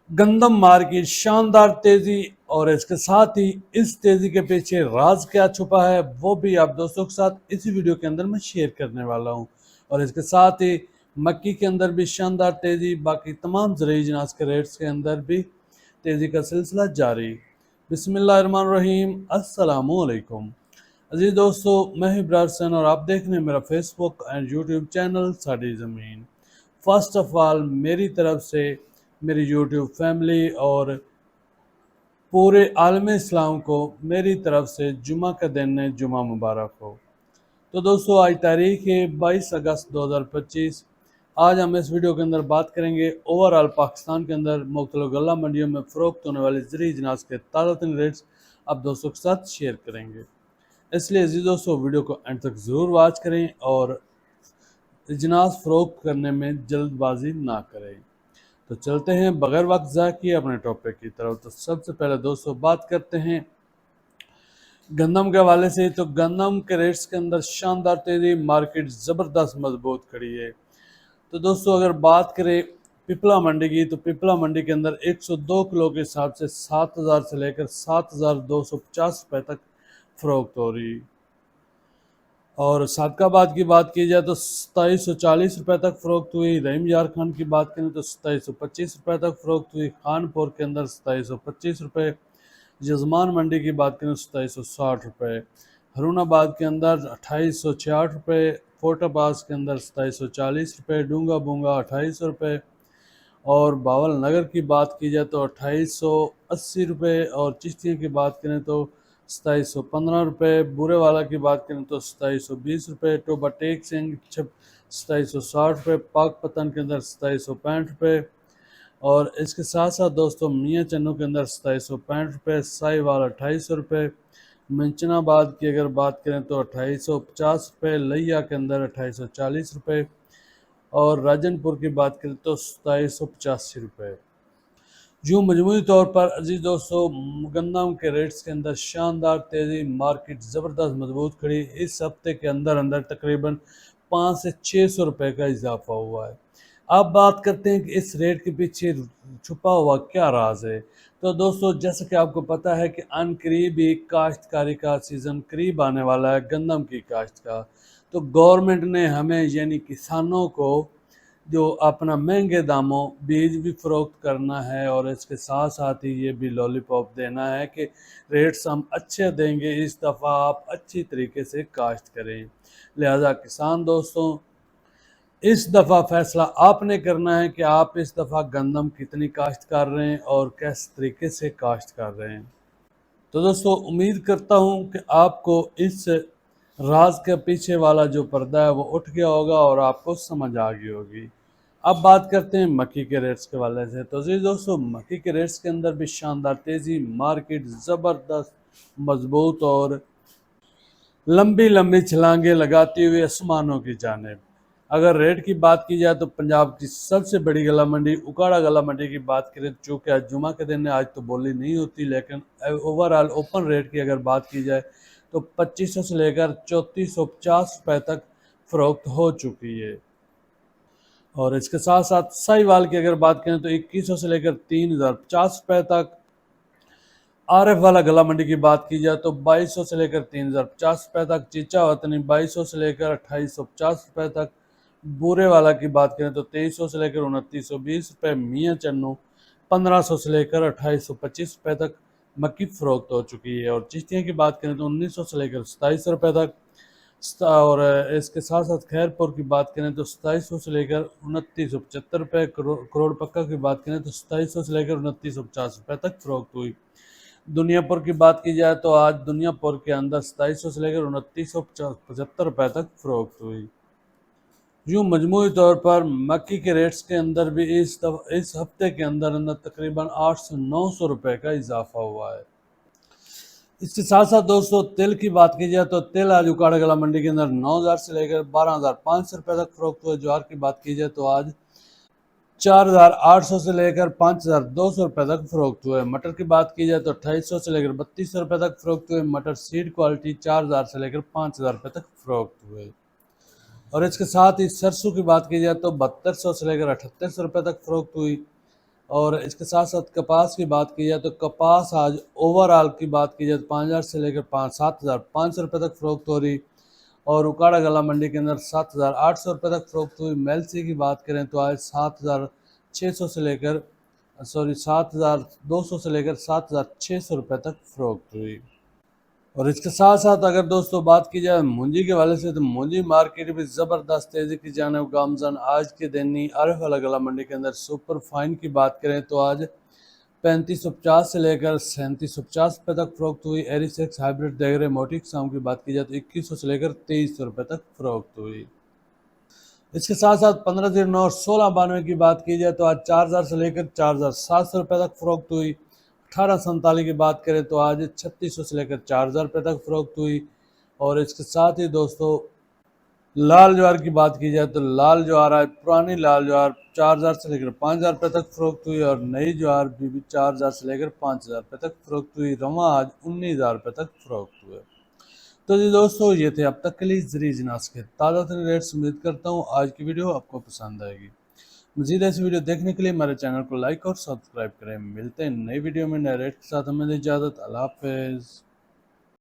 गंदम मार्केट शानदार तेजी और इसके साथ ही इस तेजी के पीछे राज क्या छुपा है वो भी आप दोस्तों के साथ इसी वीडियो के अंदर मैं शेयर करने वाला हूं। और इसके साथ ही मक्की के अंदर भी शानदार तेजी, बाकी तमाम ज़रूरी जिनास के रेट्स के अंदर भी तेजी का सिलसिला जारी। बिस्मिल्लाहिर्रहमानिर्रहीम, अस्सलामु अलैकुम अजीज दोस्तों, मैं इब्रार हसन और आप देख रहे हैं मेरा फेसबुक एंड यूट्यूब चैनल साडी ज़मीन। फर्स्ट ऑफ ऑल मेरी तरफ से मेरी यूट्यूब फैमिली और पूरे आलम इस्लाम को मेरी तरफ से जुमा का दिन है, जुमा मुबारक हो। तो दोस्तों आज तारीख है 22 अगस्त 2025। आज हम इस वीडियो के अंदर बात करेंगे ओवरऑल पाकिस्तान के अंदर मुख्तलिफ गल्ला मंडियों में फ़रोख्त होने वाली ज़रूरी जिनास के ताज़ा तरीन रेट्स आप दोस्तों के साथ शेयर करेंगे। इसलिए अजीज दोस्तों वीडियो को एंड तक ज़रूर वॉच करें और जिनास फ़रोख्त करने में जल्दबाजी ना करें। तो चलते हैं बगैर वक्त ज़ाया किए अपने टॉपिक की तरफ। तो सबसे पहले दोस्तों बात करते हैं गंदम के हवाले से। तो गंदम के रेट्स के अंदर शानदार तेज़ी, मार्केट ज़बरदस्त मजबूत खड़ी है। तो दोस्तों अगर बात करें पिपला मंडी की, तो पिपला मंडी के अंदर 102 किलो के हिसाब से 7,000 से लेकर 7,250 रुपये तक फ़रोख्त हो रही। और सादकाबाद की बात की जाए तो 2740 रुपये तक फ़रोख्त हुई। रहीम यार खान की बात करें तो 2725 रुपये तक फ़रोख्त हुई। खानपुर के अंदर 2725 रुपये। जजमान मंडी की बात करें तो 2760 रुपये। हरूणाबाद के अंदर 2866 रुपये। फोर्टाबाद के अंदर 2740 रुपये। डूंगा बूंगा 2800 रुपये। और बावल नगर की बात की जाए तो 2880 रुपये। और चिश्तियों की बात करें तो 2715 रुपये। बुरे वाला की बात करें तो 2720 रुपये। टोबा टेक सिंह 2760 रुपये। पाक पतन के अंदर 2765 रुपये। और इसके साथ साथ दोस्तों मियाँ चन्नू के अंदर 2765 रुपये। साहिवाल 2800 रुपये। मंचनाबाद की अगर बात करें तो 2850 रुपये। लिया के अंदर 2840 रुपये। और राजनपुर की बात करें तो 2785 रुपये। यूँ मजमूई तौर पर अजीज दोस्तों गंदम के रेट्स के अंदर शानदार तेज़ी, मार्केट ज़बरदस्त मजबूत खड़ी। इस हफ्ते के अंदर अंदर तकरीबन 500 से 600 रुपये का इजाफा हुआ है। अब बात करते हैं कि इस रेट के पीछे छुपा हुआ क्या राज है। तो दोस्तों जैसा कि आपको पता है कि अन करीब ही काश्तकारी का सीज़न करीब आने वाला है, गंदम की काश्त का। तो गवर्नमेंट ने हमें यानी किसानों को जो अपना महंगे दामों बीज भी फ़रोख्त करना है और इसके साथ साथ ही ये भी लॉलीपॉप देना है कि रेट्स हम अच्छे देंगे, इस दफ़ा आप अच्छी तरीके से काश्त करें। लिहाजा किसान दोस्तों इस दफ़ा फ़ैसला आपने करना है कि आप इस दफ़ा गंदम कितनी काश्त कर रहे हैं और किस तरीके से काश्त कर रहे हैं। तो दोस्तों उम्मीद करता हूँ कि आपको इस राज के पीछे वाला जो पर्दा है वो उठ गया होगा और आपको समझ आ गई होगी। अब बात करते हैं मक्की के रेट्स के वाले से। तो जी दोस्तों मक्की के रेट्स के अंदर भी शानदार तेज़ी, मार्केट ज़बरदस्त मजबूत और लंबी लंबी छलांगे लगाती हुई आसमानों की जानिब। अगर रेट की बात की जाए तो पंजाब की सबसे बड़ी गला मंडी उकाड़ा गला मंडी की बात करें, चूँकि आज जुमा के दिन है आज तो बोली नहीं होती, लेकिन ओवरऑल ओपन रेट की अगर बात की जाए तो 2500 से लेकर 3450 रुपये तक फ़रोख्त हो चुकी है। और इसके साथ साथ साहिवाल की अगर बात करें तो 2100 से लेकर 3050 रुपये तक। आरएफ वाला गला मंडी की बात की जाए तो 2200 से लेकर 3050 रुपये तक। चीचा वतनी 2200 से लेकर 2850 रुपये तक। बूरे वाला की बात करें तो 2300 से लेकर 2920 रुपये। मियाँ चन्नू 1500 से लेकर 2825 रुपये तक मक्की फ़रोख्त हो चुकी है। और चिश्तियों की बात करें तो 1900 से लेकर 2700 रुपये तक। और इसके साथ साथ खैरपुर की बात करें तो 2700 से लेकर 2975 रुपये। करोड़ पक्का की बात करें तो 2700 से लेकर 2950 रुपये तक फ़रोख्त हुई। दुनियापुर की बात की जाए तो आज दुनियापुर के अंदर 2700 से लेकर 2975 रुपये तक फ़रोख्त हुई। यूँ मजमूई तौर पर मक्की के रेट्स के अंदर भी इस हफ्ते के अंदर अंदर तकरीबन 800 से 900 रुपये का इजाफा हुआ है। इसके साथ साथ दोस्तों तिल की बात की जाए तो तिल आज उकाड़ा गला मंडी के अंदर 9000 से लेकर 12500 रुपये तक फ़रोख्त हुआ। ज्वार की बात की जाए तो आज 4800 से लेकर 5200 रुपये तक फ़रोख्त हुए। मटर की बात की जाए तो 2800 से लेकर 3200 रुपये तक फ़रोख्त हुए। मटर सीड क्वालिटी 4000 से लेकर 5000 रुपये तक फ़रोख्त हुए। और इसके साथ ही सरसों की बात की जाए तो 7200 से लेकर 7800 रुपये तक फ़रोख्त हुई। اور اس کے ساتھ ساتھ کپاس کی بات کی جائے تو کپاس آج اوور آل کی بات کی جائے تو 5,000 سے لے کر 7,500 روپے تک فروخت ہو رہی، اور اکاڑا گلا منڈی کے اندر 7,800 روپے تک فروخت ہوئی۔ میلسی کی بات کریں تو آج 7,200 سے لے کر 7,600 روپے تک فروخت ہوئی۔ اور اس کے ساتھ ساتھ اگر دوستوں بات کی جائے مونجی کے حوالے سے تو مونجی مارکیٹ بھی زبردست تیزی کی جانب گامزن۔ آج کے دن عارف والا گلا منڈی کے اندر سپر فائن کی بات کریں تو آج 3550 سے لے کر 3750 روپے تک فروخت ہوئی۔ ایریس ایکس ہائیبریڈ دیگرے موٹی اقسام کی بات کی جائے تو 2100 سے لے کر 2300 روپے تک فروخت ہوئی۔ اس کے ساتھ ساتھ 1509 اور 1692 کی بات کی جائے تو آج 4000 سے لے کر 4700 روپے تک فروخت ہوئی۔ 1847 کی بات کریں تو آج 3600 سے لے کر 4000 روپے تک فروخت ہوئی۔ اور اس کے ساتھ ہی دوستوں لال جوار کی بات کی جائے تو لال جوار آج پرانی لال جوار 4000 سے لے کر 5000 روپے تک فروخت ہوئی، اور نئی جوار بھی 4000 سے لے کر 5000 روپے تک فروخت ہوئی۔ رواں آج 19000 روپے تک فروخت ہوئے۔ تو جی دوستو یہ تھے اب تک کے لیے زرعی اجناس کے تازہ ترین ریٹس۔ امید کرتا ہوں آج کی ویڈیو آپ کو پسند آئے گی۔ مزید ایسی ویڈیو دیکھنے کے لیے ہمارے چینل کو لائک اور سبسکرائب کریں۔ ملتے ہیں نئی ویڈیو میں نئے ریٹ کے ساتھ۔ ہمیں اجازت، اللہ حافظ۔